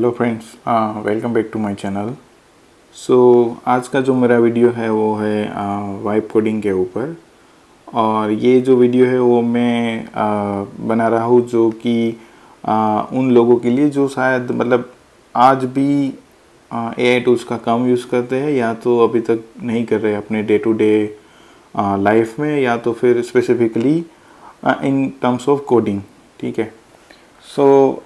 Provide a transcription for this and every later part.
Hello friends, welcome back to my channel. So आज का जो मेरा वीडियो है वो है वाइब कोडिंग के ऊपर। और ये जो वीडियो है वो मैं बना रहा हूँ जो कि उन लोगों के लिए जो शायद मतलब आज भी एआई टूल्स का कम यूज़ करते हैं या तो अभी तक नहीं कर रहे अपने डे टू डे लाइफ में, या तो फिर specifically in terms of coding. ठीक है। सो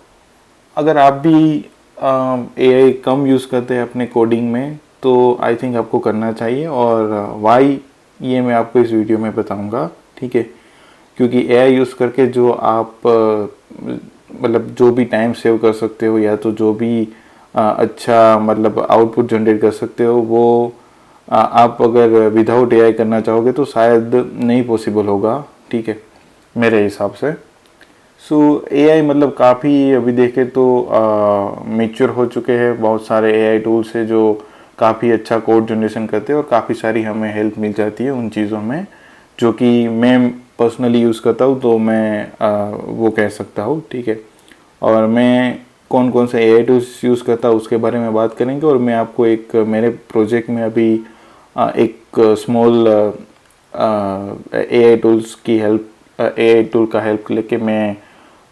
अगर आप भी एआई कम यूज़ करते हैं अपने कोडिंग में तो आई थिंक आपको करना चाहिए। और वाई ये मैं आपको इस वीडियो में बताऊंगा। ठीक है। क्योंकि एआई यूज़ करके जो आप मतलब जो भी टाइम सेव कर सकते हो या तो जो भी अच्छा मतलब आउटपुट जनरेट कर सकते हो वो आप अगर विदाउट एआई करना चाहोगे तो शायद नहीं पॉसिबल होगा। ठीक है, मेरे हिसाब से। सो एआई मतलब काफ़ी अभी देखें तो मेच्योर हो चुके हैं। बहुत सारे एआई टूल्स है जो काफ़ी अच्छा कोड जनरेशन करते हैं और काफ़ी सारी हमें हेल्प मिल जाती है उन चीज़ों में जो कि मैं पर्सनली यूज़ करता हूँ, तो मैं वो कह सकता हूँ। ठीक है। और मैं कौन कौन से एआई टूल्स यूज़ करता हूँ उसके बारे में बात करेंगे। और मैं आपको एक मेरे प्रोजेक्ट में अभी एक स्मॉल एआई टूल्स की हेल्प एआई टूल का हेल्प लेके मैं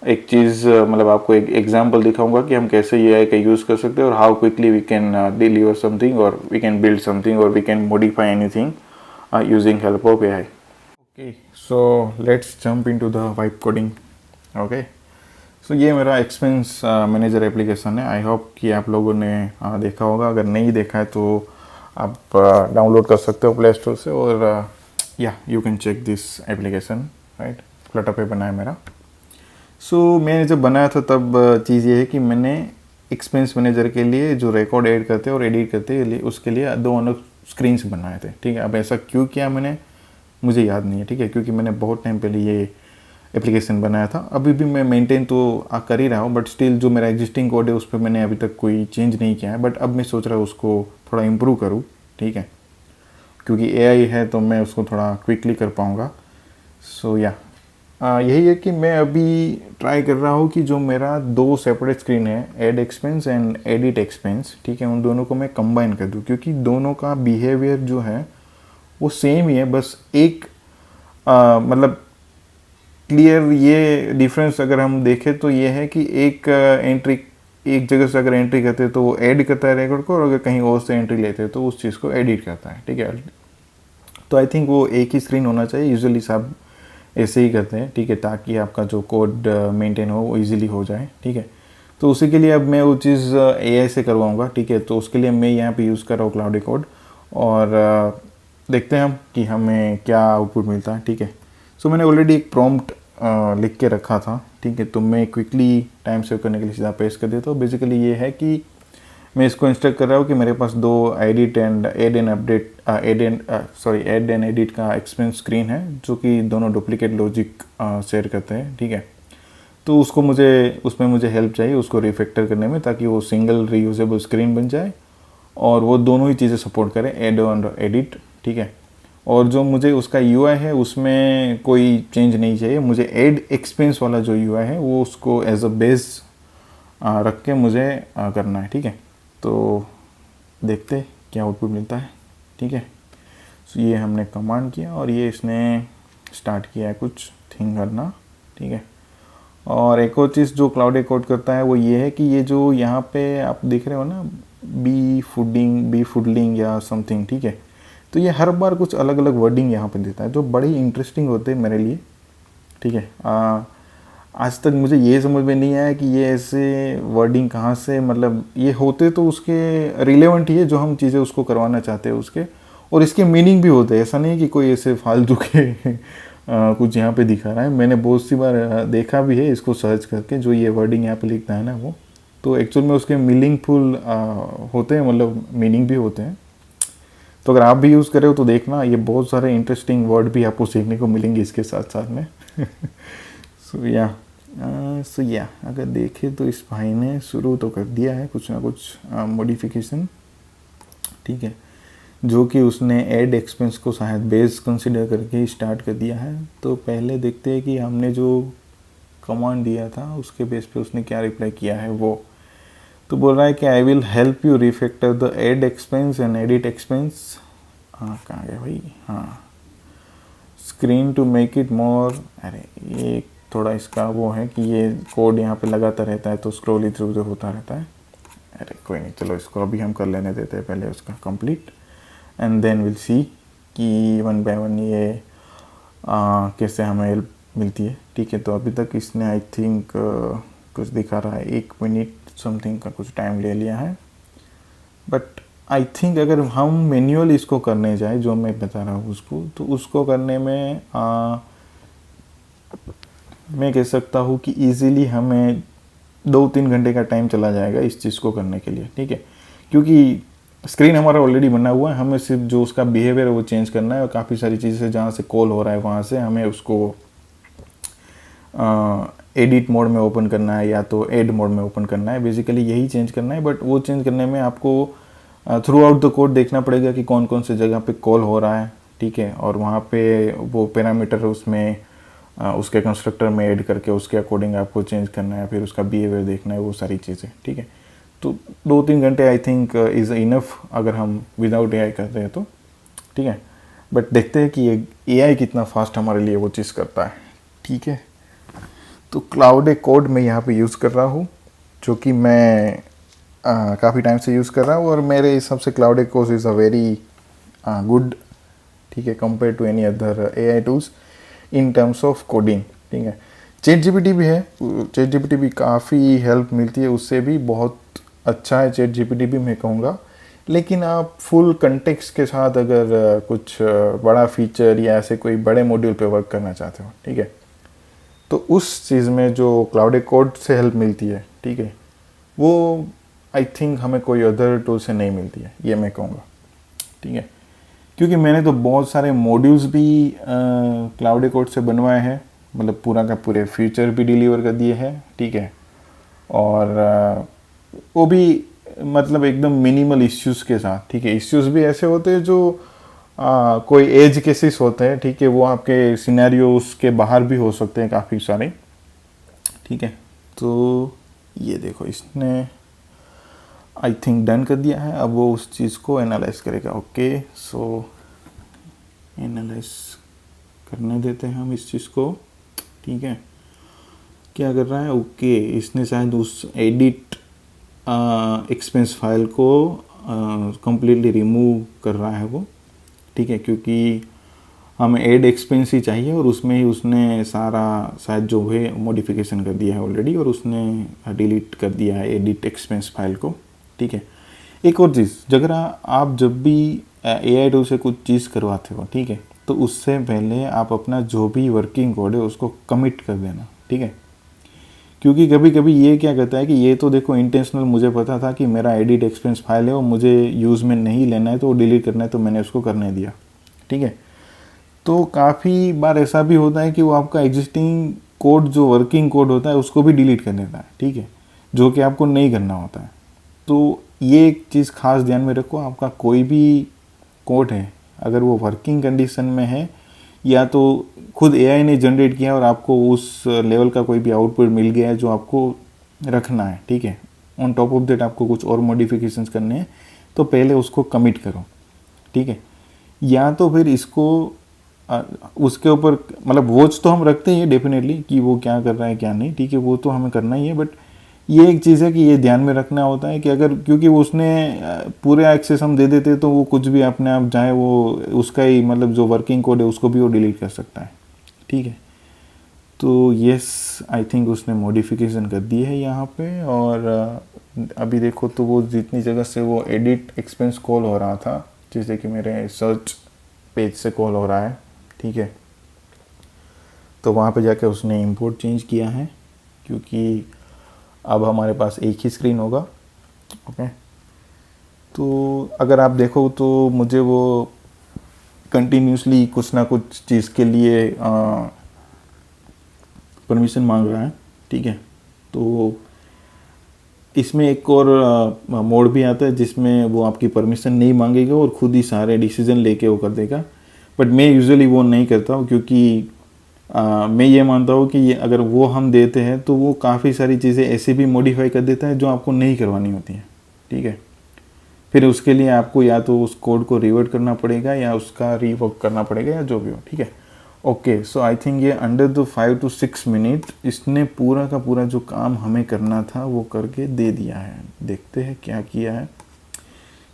एक चीज़ मतलब आपको एक एग्जांपल दिखाऊंगा कि हम कैसे एआई का यूज़ कर सकते हैं और how quickly we can deliver something और वी कैन बिल्ड समथिंग और we can modify anything using help of AI. Okay, so let's jump into the vibe coding. Okay, so ये मेरा एक्सपेंस मैनेजर एप्लीकेशन है। I hope कि आप लोगों ने देखा होगा। अगर नहीं देखा है तो आप डाउनलोड कर सकते हो प्ले स्टोर से। और या you can check this application, right. Flutter पे बना है मेरा। सो मैंने जब बनाया था तब चीज़ ये है कि मैंने एक्सपेंस मैनेजर के लिए जो रिकॉर्ड ऐड करते हैं और एडिट करते हैं उसके लिए दो अलग स्क्रीन्स बनाए थे। ठीक है। अब ऐसा क्यों किया मैंने, मुझे याद नहीं है। ठीक है, क्योंकि मैंने बहुत टाइम पहले ये एप्लीकेशन बनाया था। अभी भी मैं मेंटेन तो कर ही रहा हूँ, बट स्टिल जो मेरा एग्जिस्टिंग कोड है उस पर मैंने अभी तक कोई चेंज नहीं किया है। बट अब मैं सोच रहा हूँ उसको थोड़ा इम्प्रूव करूँ। ठीक है, क्योंकि एआई है तो मैं उसको थोड़ा क्विकली कर पाऊँगा। सो या यही है कि मैं अभी ट्राई कर रहा हूँ कि जो मेरा दो सेपरेट स्क्रीन है, add expense and edit expense, ठीक है, उन दोनों को मैं कंबाइन कर दूँ। क्योंकि दोनों का बिहेवियर जो है वो सेम ही है। बस एक मतलब क्लियर ये डिफरेंस अगर हम देखें तो ये है कि एक एंट्री एक जगह से अगर एंट्री करते हैं तो वो ऐड करता है रिकॉर्ड को, और अगर कहीं और से एंट्री लेते हैं तो उस चीज़ को एडिट करता है। ठीक है। तो आई थिंक वो एक ही स्क्रीन होना चाहिए। यूजुअली सब ऐसे ही करते हैं। ठीक है, ताकि आपका जो कोड मेंटेन हो वो इजीली हो जाए। ठीक है। तो उसी के लिए अब मैं वो चीज़ एआई से करवाऊँगा। ठीक है। तो उसके लिए मैं यहाँ पे यूज़ कर रहा हूँ क्लाउडी कोड। और देखते हैं हम कि हमें क्या आउटपुट मिलता है। ठीक है। सो मैंने ऑलरेडी एक प्रॉम्प्ट लिख के रखा था। ठीक है। तो मैं क्विकली टाइम सेव करने के लिए सीधा पेस्ट कर देता हूँ। बेसिकली ये है कि मैं इसको इंस्ट्रक्ट कर रहा हूँ कि मेरे पास दो edit and add and update add and edit का एक्सपेंस स्क्रीन है जो कि दोनों डुप्लीकेट लॉजिक शेयर करते हैं। ठीक है। तो उसमें मुझे हेल्प चाहिए उसको रिफैक्टर करने में, ताकि वो सिंगल रीयूजेबल स्क्रीन बन जाए और वो दोनों ही चीज़ें सपोर्ट करें, एड और एडिट। ठीक है। और जो मुझे उसका यूआई है उसमें कोई चेंज नहीं चाहिए। मुझे एड एक्सपेंस वाला जो यूआई है वो उसको एज अ बेस रख के मुझे करना है। ठीक है। तो देखते क्या आउटपुट मिलता है। ठीक है। सो ये हमने कमांड किया और ये इसने स्टार्ट किया है कुछ थिंग करना। ठीक है। और एक और चीज़ जो क्लाउड कोड करता है वो ये है कि ये जो यहाँ पे आप देख रहे हो ना, बी फूडलिंग या समथिंग। ठीक है। तो ये हर बार कुछ अलग अलग वर्डिंग यहाँ पे देता है जो बड़े ही इंटरेस्टिंग होते हैं मेरे लिए। ठीक है। आज तक मुझे ये समझ में नहीं आया कि ये ऐसे वर्डिंग कहाँ से, मतलब ये होते तो उसके रिलेवेंट ही है जो हम चीज़ें उसको करवाना चाहते हैं उसके, और इसके मीनिंग भी होते हैं। ऐसा नहीं कि कोई ऐसे फालतू के कुछ यहाँ पे दिखा रहा है। मैंने बहुत सी बार देखा भी है इसको सर्च करके, जो ये वर्डिंग यहाँ पे लिखता है ना वो तो एक्चुअल में उसके मीनिंगफुल होते हैं, मतलब मीनिंग भी होते हैं। तो अगर आप भी यूज़ करें हो तो देखना, ये बहुत सारे इंटरेस्टिंग वर्ड भी आपको सीखने को मिलेंगे इसके साथ साथ में। सो या अगर देखें तो इस भाई ने शुरू तो कर दिया है कुछ ना कुछ मॉडिफिकेशन। ठीक है, जो कि उसने ऐड एक्सपेंस को शायद बेस कंसिडर करके स्टार्ट कर दिया है। तो पहले देखते हैं कि हमने जो कमांड दिया था उसके बेस पे उसने क्या रिप्लाई किया है वो। तो बोल रहा है कि I will help you refactor the add expense and edit expense, हाँ कहाँ गया भाई, हाँ screen to make it more, अरे ये थोड़ा इसका वो है कि ये कोड यहाँ पे लगाता रहता है तो स्क्रॉल इधर उधर होता रहता है। अरे कोई नहीं, चलो इसको अभी हम कर लेने देते हैं पहले उसका complete, and then will see कि वन बाय वन ये कैसे हमें हेल्प मिलती है। ठीक है, तो अभी तक इसने आई थिंक कुछ दिखा रहा है 1 मिनट समथिंग का कुछ टाइम ले लिया है, बट आई थिंक अगर हम मैन्युअल इसको करने जाए जो मैं बता रहा हूँ उसको, तो उसको करने में मैं कह सकता हूँ कि इजीली हमें 2-3 घंटे का टाइम चला जाएगा इस चीज़ को करने के लिए। ठीक है, क्योंकि स्क्रीन हमारा ऑलरेडी बना हुआ है, हमें सिर्फ जो उसका बिहेवियर है वो चेंज करना है, और काफ़ी सारी चीज़ें जहाँ से कॉल हो रहा है वहाँ से हमें उसको एडिट मोड में ओपन करना है या तो एड मोड में ओपन करना है, बेसिकली यही चेंज करना है। बट वो चेंज करने में आपको थ्रू आउट द कोड देखना पड़ेगा कि कौन कौन से जगह पे कॉल हो रहा है। ठीक है, और वहाँ पे वो पैरामीटर उसमें उसके कंस्ट्रक्टर में ऐड करके उसके अकॉर्डिंग आपको चेंज करना है, फिर उसका बिहेवियर देखना है, वो सारी चीज़ें। ठीक है, तो 2-3 घंटे आई थिंक इज़ इनफ अगर हम विदाउट एआई करते हैं तो। ठीक है, बट देखते हैं कि ये एआई कितना फास्ट हमारे लिए वो चीज़ करता है। ठीक है, तो क्लाउड कोड मैं यहाँ पे यूज़ कर रहा हूँ, जो कि मैं काफ़ी टाइम से यूज़ कर रहा हूँ, और मेरे हिसाब से Claude Code is a very good, ठीक है, compare to any other AI tools in terms of coding. ठीक है, ChatGPT भी है, ChatGPT भी काफ़ी हेल्प मिलती है, उससे भी बहुत अच्छा है ChatGPT भी मैं कहूँगा। लेकिन आप फुल कंटेक्स्ट के साथ अगर कुछ बड़ा फीचर या ऐसे कोई बड़े मॉड्यूल पे वर्क करना चाहते हो, ठीक है, तो उस चीज़ में जो क्लाउड कोड से हेल्प मिलती है, ठीक है, वो आई थिंक हमें कोई अदर टूल से नहीं मिलती है, ये मैं कहूँगा। ठीक है, क्योंकि मैंने तो बहुत सारे मॉड्यूल्स भी क्लाउड कोड से बनवाए हैं, मतलब पूरा का पूरे फीचर भी डिलीवर कर दिए हैं। ठीक है, और वो भी मतलब एकदम मिनिमल इश्यूज़ के साथ। ठीक है, इश्यूज़ भी ऐसे होते हैं जो कोई एज केसेस होते हैं, ठीक है, वो आपके सिनेरियोस के बाहर भी हो सकते हैं काफ़ी सारे। ठीक है, तो ये देखो इसने आई थिंक डन कर दिया है, अब वो उस चीज़ को एनालाइज करेगा। ओके, सो एनालाइज करने देते हैं हम इस चीज़ को। ठीक है, क्या कर रहा है, ओके, इसने शायद उस एडिट एक्सपेंस फाइल को कम्प्लीटली रिमूव कर रहा है वो। ठीक है, क्योंकि हमें एड एक्सपेंस ही चाहिए, और उसमें ही उसने सारा शायद जो है मॉडिफिकेशन कर दिया है ऑलरेडी, और उसने डिलीट कर दिया है एडिट एक्सपेंस फाइल को। ठीक है, एक और चीज़, अगर आप जब भी एआई टूल से कुछ चीज़ करवाते हो, ठीक है, तो उससे पहले आप अपना जो भी वर्किंग कोड है उसको कमिट कर देना। ठीक है, क्योंकि कभी कभी ये क्या कहता है कि ये तो देखो इंटेंशनल मुझे पता था कि मेरा एडिट एक्सपेंस फाइल है और मुझे यूज़ में नहीं लेना है, तो वो डिलीट करना है, तो मैंने उसको करने दिया। ठीक है, तो काफ़ी बार ऐसा भी होता है कि वो आपका एग्जिस्टिंग कोड जो वर्किंग कोड होता है उसको भी डिलीट कर देता है। ठीक है, जो कि आपको नहीं करना होता है। तो ये एक चीज़ खास ध्यान में रखो, आपका कोई भी कोड है अगर वो वर्किंग कंडीशन में है, या तो खुद एआई ने जनरेट किया और आपको उस लेवल का कोई भी आउटपुट मिल गया है जो आपको रखना है, ठीक है, ऑन टॉप ऑफ दैट आपको कुछ और मॉडिफिकेशंस करने हैं, तो पहले उसको कमिट करो। ठीक है, या तो फिर इसको उसके ऊपर मतलब वॉच तो हम रखते हैं डेफिनेटली कि वो क्या कर रहा है क्या नहीं, ठीक है, वो तो हमें करना ही है। बट ये एक चीज़ है कि ये ध्यान में रखना होता है कि अगर क्योंकि उसने पूरे एक्सेस हम दे देते तो वो कुछ भी अपने आप चाहे वो उसका ही मतलब जो वर्किंग कोड है उसको भी वो डिलीट कर सकता है। ठीक है, तो यस आई थिंक उसने मॉडिफिकेशन कर दी है यहाँ पे। और अभी देखो तो वो जितनी जगह से वो एडिट एक्सपेंस कॉल हो रहा था, जैसे कि मेरे सर्च पेज से कॉल हो रहा है, ठीक है, तो वहाँ पे जाके उसने इंपोर्ट चेंज किया है, क्योंकि अब हमारे पास एक ही स्क्रीन होगा। ओके, तो अगर आप देखो तो मुझे वो कंटिन्यूसली कुछ ना कुछ चीज़ के लिए परमिशन मांग रहा है। ठीक है, तो इसमें एक और मोड भी आता है जिसमें वो आपकी परमिशन नहीं मांगेगा और खुद ही सारे डिसीजन लेके वो कर देगा। बट मैं यूजुअली वो नहीं करता हूँ, क्योंकि मैं ये मानता हूँ कि ये अगर वो हम देते हैं तो वो काफ़ी सारी चीज़ें ऐसे भी मॉडिफाई कर देता है जो आपको नहीं करवानी होती हैं, ठीक है। फिर उसके लिए आपको या तो उस कोड को रिवर्ट करना पड़ेगा या उसका रीवर्क करना पड़ेगा या जो भी हो, ठीक है। ओके, सो आई थिंक ये अंडर द 5 to 6 मिनट इसने पूरा का पूरा जो काम हमें करना था वो करके दे दिया है। देखते हैं क्या किया है,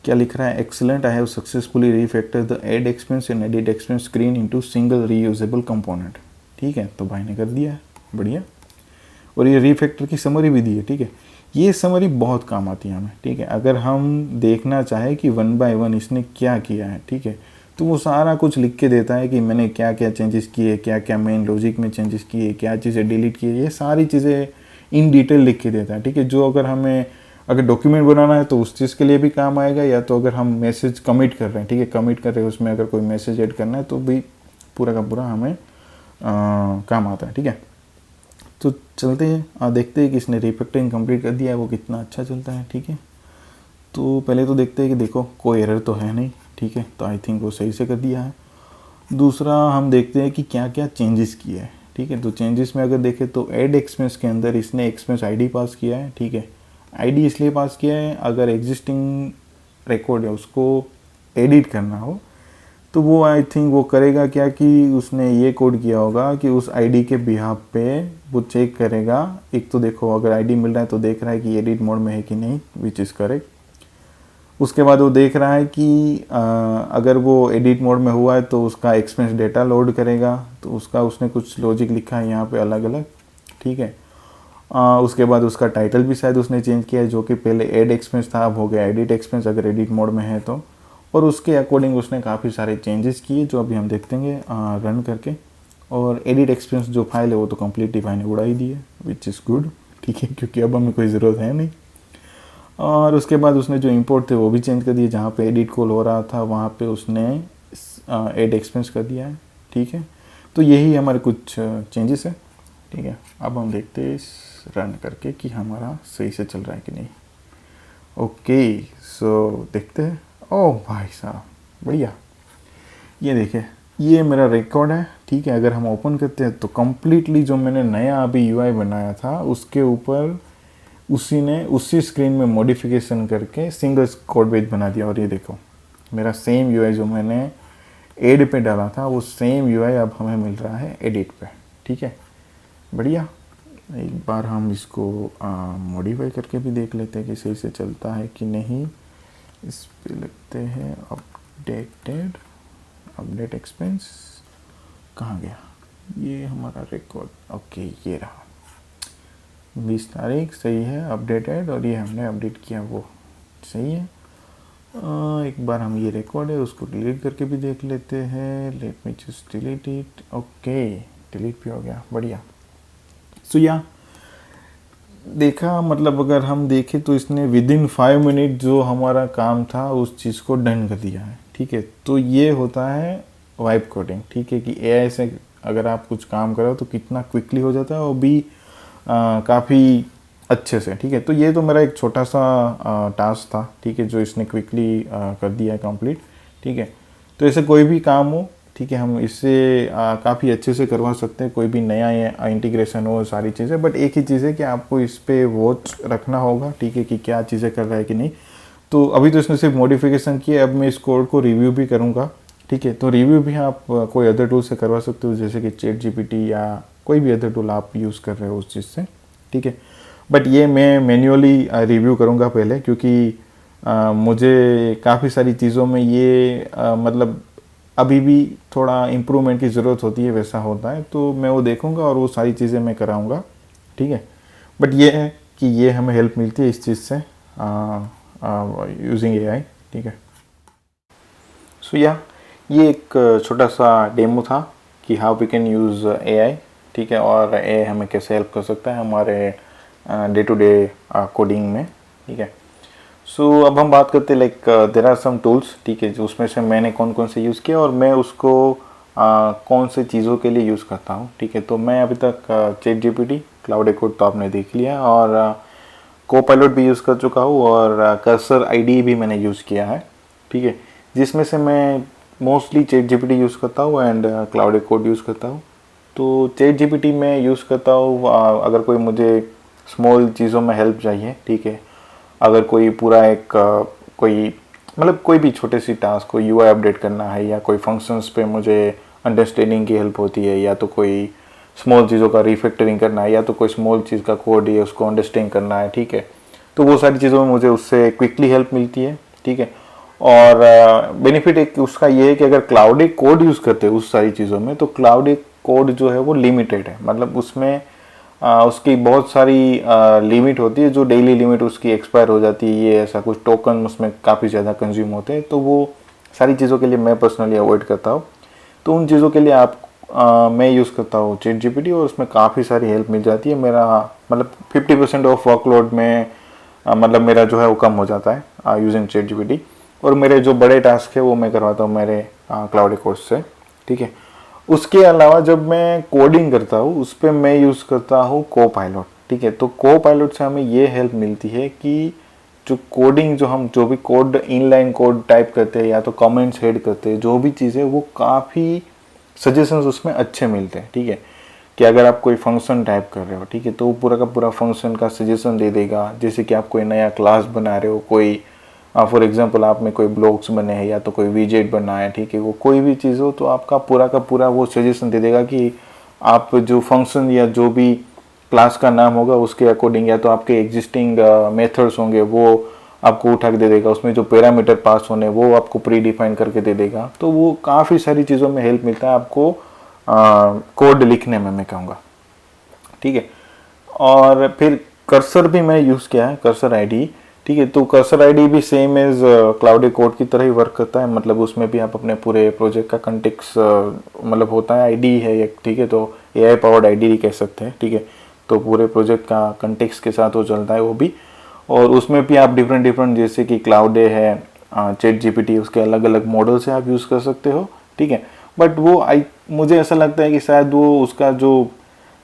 क्या लिख रहा है। Excellent, I have successfully refactor the add expense and edit expense screen into single reusable component. ठीक है, तो भाई ने कर दिया है, बढ़िया। और ये रीफैक्टर की समरी भी दी है, ठीक है। ये समरी बहुत काम आती है हमें, ठीक है। अगर हम देखना चाहें कि 1 by 1 इसने क्या किया है, ठीक है, तो वो सारा कुछ लिख के देता है कि मैंने क्या क्या चेंजेस किए, क्या क्या मेन लॉजिक में चेंजेस किए, क्या चीज़ें डिलीट किए, ये सारी चीज़ें इन डिटेल लिख के देता है, ठीक है। जो अगर हमें अगर डॉक्यूमेंट बनाना है तो उस चीज़ के लिए भी काम आएगा, या तो अगर हम मैसेज कमिट कर रहे हैं, ठीक है, कमिट कर रहे हैं उसमें अगर कोई मैसेज ऐड करना है तो भी पूरा का पूरा हमें काम आता है, ठीक है। तो चलते हैं, देखते हैं कि इसने रिफैक्टरिंग कंप्लीट कर दिया है, वो कितना अच्छा चलता है, ठीक है। तो पहले तो देखते हैं कि देखो कोई एरर तो है नहीं, ठीक है, तो आई थिंक वो सही से कर दिया है। दूसरा हम देखते हैं कि क्या क्या चेंजेस किए हैं, ठीक है। तो चेंजेस में अगर देखें तो ऐड एक्सपेंस के अंदर इसने एक्सपेंस आईडी पास किया है, ठीक है। आईडी इसलिए पास किया है अगर एग्जिस्टिंग रिकॉर्ड है उसको एडिट करना हो तो वो आई थिंक वो करेगा क्या कि उसने ये कोड किया होगा कि उस आईडी के बिहाफ पे वो चेक करेगा। एक तो देखो अगर आईडी मिल रहा है तो देख रहा है कि एडिट मोड में है कि नहीं, विच इज़ करेक्ट। उसके बाद वो देख रहा है कि अगर वो एडिट मोड में हुआ है तो उसका एक्सपेंस डेटा लोड करेगा, तो उसका उसने कुछ लॉजिक लिखा है यहाँ पे अलग अलग, ठीक है। उसके बाद उसका टाइटल भी शायद उसने चेंज किया है, जो कि पहले एड एक्सपेंस था, अब हो गया एडिट एक्सपेंस अगर एडिट मोड में है तो। और उसके अकॉर्डिंग उसने काफ़ी सारे चेंजेस किए जो अभी हम देखते हैं रन करके। और एडिट एक्सपेंस जो फाइल है वो तो कम्प्लीटली भाई ने उड़ा ही दी है, विच इज़ गुड, ठीक है, क्योंकि अब हमें कोई ज़रूरत है नहीं। और उसके बाद उसने जो इंपोर्ट थे वो भी चेंज कर दिए, जहाँ पे एडिट कॉल हो रहा था वहाँ पे उसने एड एक्सपेंस कर दिया है, ठीक है। तो यही हमारे कुछ चेंजेस है, ठीक है। अब हम देखते हैं इस रन करके कि हमारा सही से चल रहा है कि नहीं। ओके, सो देखते हैं। ओह भाई साहब, बढ़िया। ये देखिए, ये मेरा रिकॉर्ड है, ठीक है। अगर हम ओपन करते हैं तो कम्प्लीटली जो मैंने नया अभी यूआई बनाया था उसके ऊपर उसी ने उसी स्क्रीन में मॉडिफिकेशन करके सिंगल कोड पेज बना दिया। और ये देखो मेरा सेम यूआई जो मैंने एड पे डाला था वो सेम यूआई अब हमें मिल रहा है एडिट पे, ठीक है, बढ़िया। एक बार हम इसको मॉडिफाई करके भी देख लेते हैं कि सही से चलता है कि नहीं। इस पे लगते हैं अपडेटेड, अपडेट एक्सपेंस कहाँ गया ये हमारा रिकॉर्ड। ओके, ये रहा 20 तारीख, सही है, अपडेटेड। और ये हमने अपडेट किया वो सही है। एक बार हम ये रिकॉर्ड है उसको डिलीट करके भी देख लेते हैं। Let me just delete it. Okay, delete भी हो गया, बढ़िया। सो या देखा, मतलब अगर हम देखें तो इसने विदिन 5 मिनट जो हमारा काम था उस चीज़ को डन कर दिया है, ठीक है। तो ये होता है वाइब कोडिंग, ठीक है, कि एआई से अगर आप कुछ काम करो तो कितना क्विकली हो जाता है और भी काफ़ी अच्छे से, ठीक है। तो ये तो मेरा एक छोटा सा टास्क था, ठीक है, जो इसने क्विकली कर दिया है कंप्लीट, ठीक है। तो ऐसे कोई भी काम हो, ठीक है, हम इससे काफ़ी अच्छे से करवा सकते हैं। कोई भी नया इंटीग्रेशन हो, सारी चीज़ें, बट एक ही चीज़ है कि आपको इस पर वॉच रखना होगा, ठीक है, कि क्या चीज़ें कर रहा है कि नहीं। तो अभी तो इसने सिर्फ मॉडिफिकेशन किया, अब मैं इस कोड को रिव्यू भी करूँगा, ठीक है। तो रिव्यू भी आप कोई अदर टूल से करवा सकते हो, जैसे कि चैट जीपीटी या कोई भी अदर टूल आप यूज़ कर रहे हो उस चीज़ से, ठीक है। बट ये मैं मैन्युअली रिव्यू करूँगा पहले, क्योंकि मुझे काफ़ी सारी चीज़ों में ये मतलब अभी भी थोड़ा इम्प्रूवमेंट की ज़रूरत होती है, वैसा होता है, तो मैं वो देखूँगा और वो सारी चीज़ें मैं कराऊँगा, ठीक है। बट ये है कि ये हमें हेल्प मिलती है इस चीज़ से यूजिंग एआई, ठीक है। सो या ये एक छोटा सा डेमो था कि how we can use AI, ठीक है, और एआई हमें कैसे हेल्प कर सकता है हमारे डे टू डे कोडिंग में, ठीक है। सो अब हम बात करते हैं like there are some tools, ठीक है, जो उसमें से मैंने कौन कौन से यूज़ किया और मैं उसको कौन से चीज़ों के लिए यूज़ करता हूँ, ठीक है। तो मैं अभी तक चैट जीपीटी, क्लाउड एकोड तो आपने देख लिया, और कोपायलट भी यूज़ कर चुका हूँ, और कर्सर आईडी भी मैंने यूज़ किया है, ठीक है, जिसमें से मैं मोस्टली चैट जीपीटी यूज़ करता हूँ एंड क्लाउड एकोड यूज़ करता हूँ। तो चैट जीपीटी में यूज़ करता हूँ अगर कोई मुझे स्मॉल चीज़ों में हेल्प चाहिए, ठीक है। अगर कोई पूरा एक कोई मतलब कोई भी छोटे सी टास्क को यूआई अपडेट करना है, या कोई फंक्शंस पे मुझे अंडरस्टैंडिंग की हेल्प होती है, या तो कोई स्मॉल चीज़ों का रिफैक्टरिंग करना है, या तो कोई स्मॉल चीज़ का कोड है उसको अंडरस्टैंड करना है, ठीक है। तो वो सारी चीज़ों में मुझे उससे क्विकली हेल्प मिलती है, ठीक है। और बेनिफिट एक उसका ये है कि अगर क्लाउड कोड यूज़ करते हैं उस सारी चीज़ों में, तो क्लाउड कोड जो है वो लिमिटेड है, मतलब उसमें उसकी बहुत सारी लिमिट होती है, जो डेली लिमिट उसकी एक्सपायर हो जाती है, ये ऐसा कुछ टोकन उसमें काफ़ी ज़्यादा कंज्यूम होते हैं। तो वो सारी चीज़ों के लिए मैं पर्सनली अवॉइड करता हूँ। तो उन चीज़ों के लिए मैं यूज़ करता हूँ चैट जीपीटी, और उसमें काफ़ी सारी हेल्प मिल जाती है। मेरा मतलब 50% ऑफ वर्कलोड में मतलब मेरा जो है वो कम हो जाता है यूजिंग चैट जीपीटी। और मेरे जो बड़े टास्क है वो मैं करवाता हूँ मेरे क्लाउड कोर्स से, ठीक है। उसके अलावा जब मैं कोडिंग करता हूँ उस पर मैं यूज़ करता हूँ कोपायलट, ठीक है। तो कोपायलट से हमें ये हेल्प मिलती है कि जो कोडिंग जो भी कोड इनलाइन कोड टाइप करते हैं, या तो कमेंट्स हेड करते हैं, जो भी चीज़ें, वो काफ़ी सजेशंस उसमें अच्छे मिलते हैं, ठीक है। कि अगर आप कोई फंक्शन टाइप कर रहे हो, ठीक है, तो वो पूरा का पूरा फंक्शन का सजेशन दे देगा। जैसे कि आप कोई नया क्लास बना रहे हो, कोई फॉर एग्जांपल आप में कोई ब्लॉग्स बने हैं, या तो कोई विजेट बना है, ठीक है, वो कोई भी चीज़ हो, तो आपका पूरा का पूरा वो सजेशन दे देगा कि आप जो फंक्शन या जो भी क्लास का नाम होगा उसके अकॉर्डिंग, या तो आपके एग्जिस्टिंग मेथड्स होंगे वो आपको उठा के दे देगा। उसमें जो पैरामीटर पास होने वो आपको प्री डिफाइन करके दे देगा। तो वो काफ़ी सारी चीज़ों में हेल्प मिलता है आपको कोड लिखने में, मैं कहूँगा, ठीक है। और फिर कर्सर भी मैं यूज़ किया है, कर्सर आईडी, ठीक है। तो कर्सर आईडी भी सेम एज क्लाउड कोड की तरह ही वर्क करता है। मतलब उसमें भी आप अपने पूरे प्रोजेक्ट का कंटेक्स्ट मतलब होता है, आईडी है एक, ठीक है। तो एआई पावर्ड आईडी कह सकते हैं, ठीक है। तो पूरे प्रोजेक्ट का कंटेक्स्ट के साथ वो चलता है वो भी। और उसमें भी आप डिफरेंट जैसे कि क्लाउड है, चैट जीपीटी, उसके अलग अलग मॉडल से आप यूज़ कर सकते हो, ठीक है। बट वो मुझे ऐसा लगता है कि शायद वो उसका जो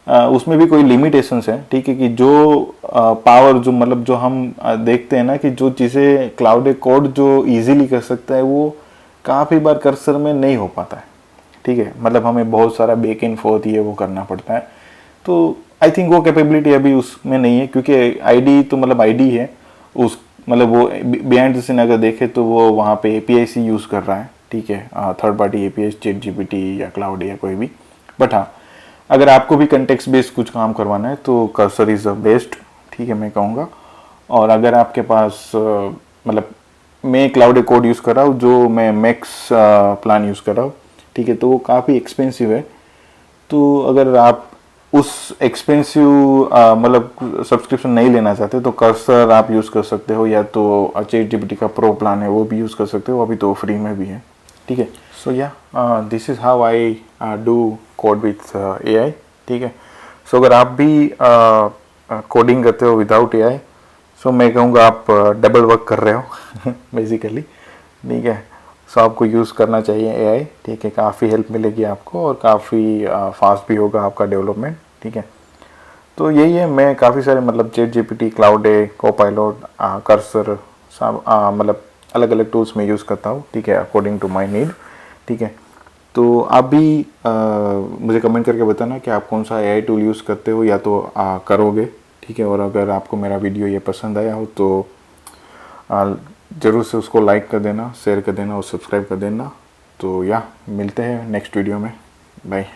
उसमें भी कोई लिमिटेशंस है, ठीक है। कि जो पावर जो मतलब जो हम देखते हैं ना कि जो चीज़ें क्लाउड कोड जो इजीली कर सकता है, वो काफ़ी बार कर्सर में नहीं हो पाता है, ठीक है। मतलब हमें बहुत सारा बैक एंड फोर्थ ये वो करना पड़ता है। तो आई थिंक वो कैपेबिलिटी अभी उसमें नहीं है, क्योंकि आईडी तो मतलब आईडी है उस मतलब वो बिहाइंड द सीन अगर देखे तो वो वहाँ पे एपीआई सी यूज़ कर रहा है, ठीक है। Third party API, chat GPT या क्लाउड या कोई भी। बट हाँ, अगर आपको भी कंटेक्स्ट बेस्ड कुछ काम करवाना है तो कर्सर इज़ द बेस्ट, ठीक है, मैं कहूँगा। और अगर आपके पास मतलब मैं क्लाउड कोड यूज़ कर रहा हूँ, जो मैं मैक्स प्लान यूज़ कर रहा हूँ, ठीक है। तो वो काफ़ी एक्सपेंसिव है। तो अगर आप उस एक्सपेंसिव मतलब सब्सक्रिप्शन नहीं लेना चाहते तो कर्सर आप यूज़ कर सकते हो, या तो चैट जीपीटी का प्रो प्लान है वो भी यूज़ कर सकते हो, अभी तो फ्री में भी है, ठीक है। सो या this is how I do code with AI, ठीक है। सो अगर आप भी कोडिंग करते हो विदाउट एआई, सो मैं कहूँगा आप डबल वर्क कर रहे हो बेसिकली, ठीक है। सो आपको यूज़ करना चाहिए एआई, ठीक है। काफ़ी हेल्प मिलेगी आपको, और काफ़ी फास्ट भी होगा आपका डेवलपमेंट, ठीक है। तो यही है, मैं काफ़ी सारे मतलब चैट जीपीटी, क्लाउड है, कोपायलट, कर्सर, सब मतलब अलग अलग टूल्स में यूज़ करता हूँ, ठीक है, अकॉर्डिंग टू माई नीड, ठीक है। तो आप भी मुझे कमेंट करके बताना कि आप कौन सा एआई टूल यूज़ करते हो, या तो करोगे, ठीक है। और अगर आपको मेरा वीडियो ये पसंद आया हो तो ज़रूर से उसको लाइक कर देना, शेयर कर देना और सब्सक्राइब कर देना। तो या मिलते हैं नेक्स्ट वीडियो में, बाय।